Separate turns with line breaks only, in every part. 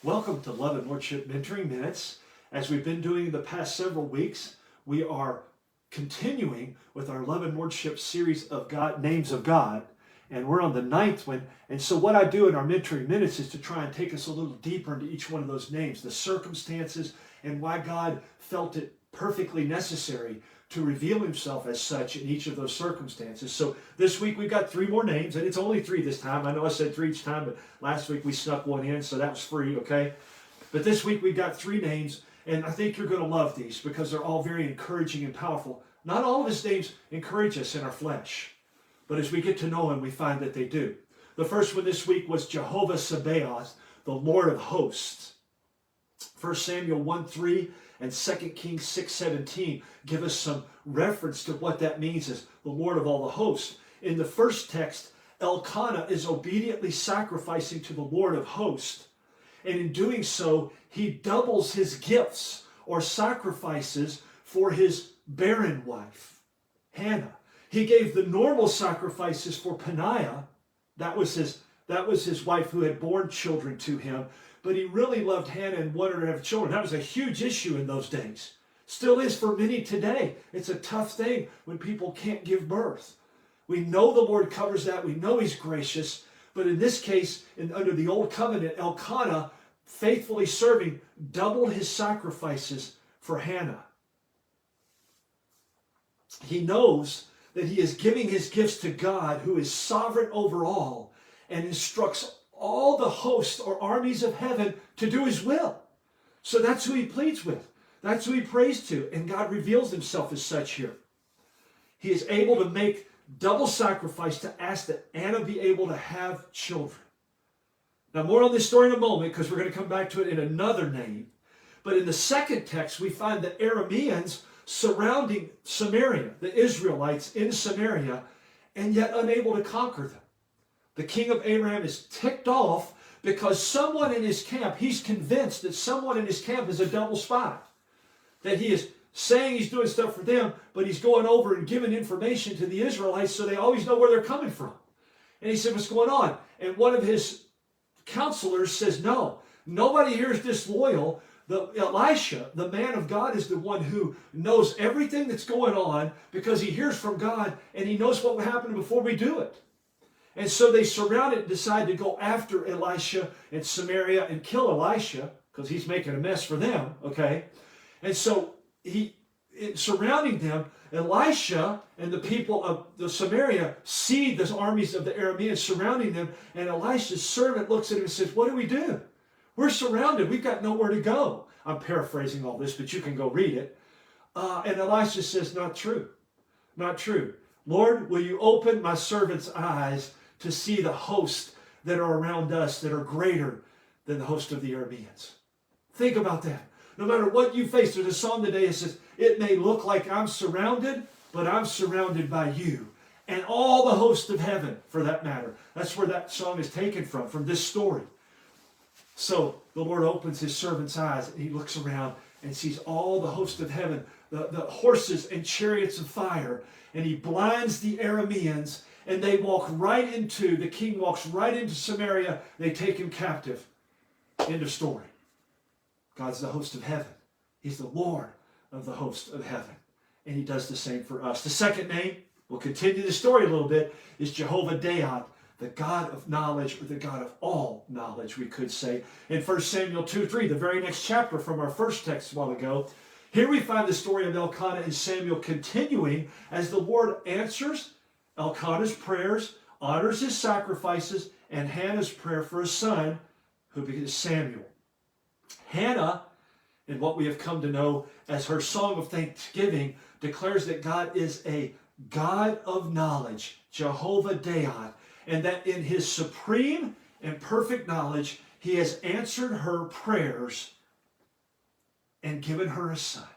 Welcome to Love and Lordship Mentoring Minutes. As we've been doing the past several weeks, we are continuing with our Love and Lordship series of God, names of God, and we're on the ninth one. And so what I do in our mentoring minutes is to try and take us a little deeper into each one of those names, the circumstances, and why God felt it perfectly necessary to reveal himself as such in each of those circumstances. So this week we've got three more names, and it's only three this time. I know I said three each time, but last week we snuck one in, so that was free, okay? But this week we've got three names, and I think you're going to love these because they're all very encouraging and powerful. Not all of his names encourage us in our flesh, but as we get to know him, we find that they do. The first one this week was Jehovah Sabaoth, the Lord of hosts. 1 Samuel 1:3 and 2 Kings 6:17 give us some reference to what that means as the Lord of all the hosts. In the first text, Elkanah is obediently sacrificing to the Lord of hosts. And in doing so, he doubles his gifts or sacrifices for his barren wife, Hannah. He gave the normal sacrifices for Peninnah. That was his wife who had borne children to him. But he really loved Hannah and wanted her to have children. That was a huge issue in those days. Still is for many today. It's a tough thing when people can't give birth. We know the Lord covers that. We know he's gracious. But in this case, under the old covenant, Elkanah, faithfully serving, doubled his sacrifices for Hannah. He knows that he is giving his gifts to God, who is sovereign over all, and instructs all the hosts or armies of heaven to do his will. So that's who he pleads with. That's who he prays to. And God reveals himself as such here. He is able to make double sacrifice to ask that Anna be able to have children. Now, more on this story in a moment because we're going to come back to it in another name. But in the second text, we find the Arameans surrounding Samaria, the Israelites in Samaria, and yet unable to conquer them. The king of Aram is ticked off because someone in his camp, he's convinced that someone in his camp is a double spy. That he is saying he's doing stuff for them, but he's going over and giving information to the Israelites so they always know where they're coming from. And he said, what's going on? And one of his counselors says, no, nobody here is disloyal. Elisha, the man of God, is the one who knows everything that's going on because he hears from God and he knows what will happen before we do it. And so they surround it and decide to go after Elisha in Samaria and kill Elisha because he's making a mess for them, okay? And so surrounding them, Elisha and the people of the Samaria see the armies of the Arameans surrounding them, and Elisha's servant looks at him and says, what do we do? We're surrounded. We've got nowhere to go. I'm paraphrasing all this, but you can go read it. And Elisha says, not true. Not true. Lord, will you open my servant's eyes to see the host that are around us that are greater than the host of the Arameans? Think about that. No matter what you face, there's a song today that says, it may look like I'm surrounded, but I'm surrounded by you. And all the hosts of heaven, for that matter. That's where that song is taken from this story. So the Lord opens his servant's eyes, and he looks around and sees all the hosts of heaven, the horses and chariots of fire, and he blinds the Arameans, and they walk right into, the king walks right into Samaria. They take him captive. End of story. God's the host of heaven. He's the Lord of the host of heaven. And he does the same for us. The second name, we'll continue the story a little bit, is Jehovah Deah, the God of knowledge, or the God of all knowledge, we could say. In 1 Samuel 2:3, the very next chapter from our first text a while ago, here we find the story of Elkanah and Samuel continuing as the Lord answers Elkanah's prayers, honors his sacrifices, and Hannah's prayer for a son, who becomes Samuel. Hannah, in what we have come to know as her song of thanksgiving, declares that God is a God of knowledge, Jehovah Deah, and that in his supreme and perfect knowledge, he has answered her prayers and given her a son,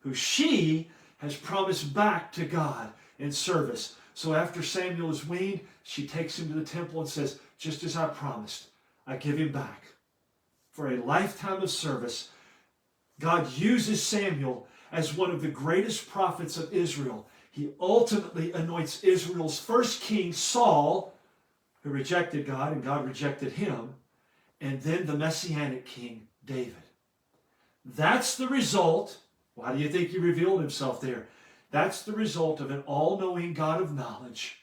who she has promised back to God in service. So after Samuel is weaned, she takes him to the temple and says, just as I promised, I give him back. For a lifetime of service, God uses Samuel as one of the greatest prophets of Israel. He ultimately anoints Israel's first king, Saul, who rejected God, and God rejected him. and then the Messianic king, David. That's the result. Why do you think he revealed himself there? That's the result of an all-knowing God of knowledge.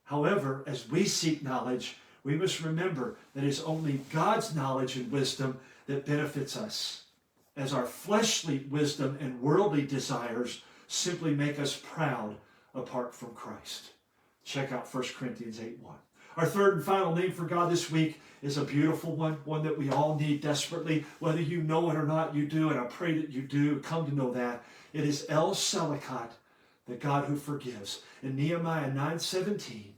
However, as we seek knowledge, we must remember that it's only God's knowledge and wisdom that benefits us, as our fleshly wisdom and worldly desires simply make us proud apart from Christ. Check out 1 Corinthians 8:1. Our third and final name for God this week is a beautiful one that we all need desperately. Whether you know it or not, you do, and I pray that you do come to know that. It is El Selikat, the God who forgives. In Nehemiah 9:17,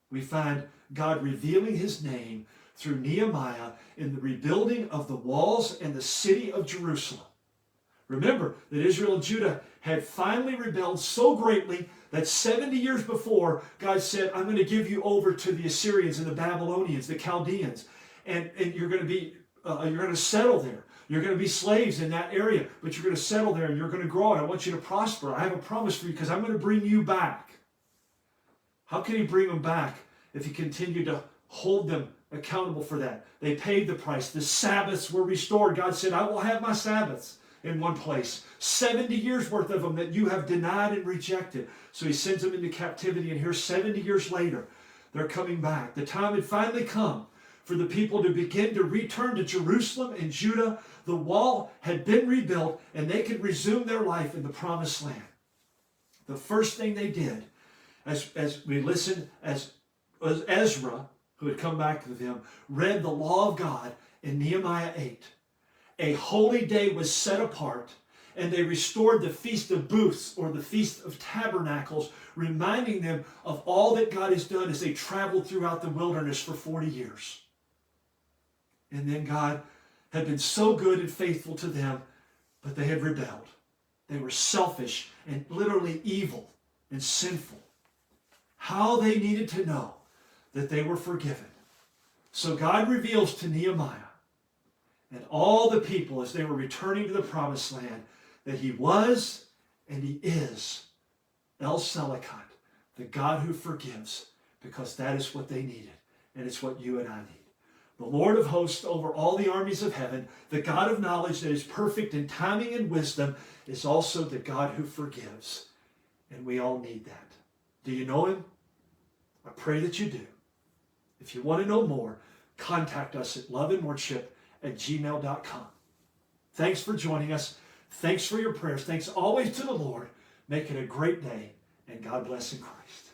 we find God revealing his name through Nehemiah in the rebuilding of the walls and the city of Jerusalem. Remember that Israel and Judah had finally rebelled so greatly that 70 years before, God said, I'm going to give you over to the Assyrians and the Babylonians, the Chaldeans, and you're going to settle there. You're going to be slaves in that area, but you're going to settle there and you're going to grow, and I want you to prosper. I have a promise for you because I'm going to bring you back. How can he bring them back if he continued to hold them accountable for that? They paid the price. The Sabbaths were restored. God said, I will have my Sabbaths in one place. 70 years worth of them that you have denied and rejected. So he sends them into captivity, and here 70 years later, they're coming back. The time had finally come for the people to begin to return to Jerusalem and Judah. The wall had been rebuilt, and they could resume their life in the promised land. The first thing they did, as we listened, as Ezra, who had come back with him, read the law of God in Nehemiah 8. A holy day was set apart, and they restored the Feast of Booths, or the Feast of Tabernacles, reminding them of all that God has done as they traveled throughout the wilderness for 40 years. And then God had been so good and faithful to them, but they had rebelled. They were selfish and literally evil and sinful. How they needed to know that they were forgiven. So God reveals to Nehemiah and all the people as they were returning to the promised land that he was and he is El Selikat, the God who forgives, because that is what they needed, and it's what you and I need. The Lord of hosts over all the armies of heaven, the God of knowledge that is perfect in timing and wisdom, is also the God who forgives, and we all need that. Do you know him? I pray that you do. If you want to know more, contact us at loveandworship@gmail.com. Thanks for joining us. Thanks for your prayers. Thanks always to the Lord. Make it a great day, and God bless in Christ.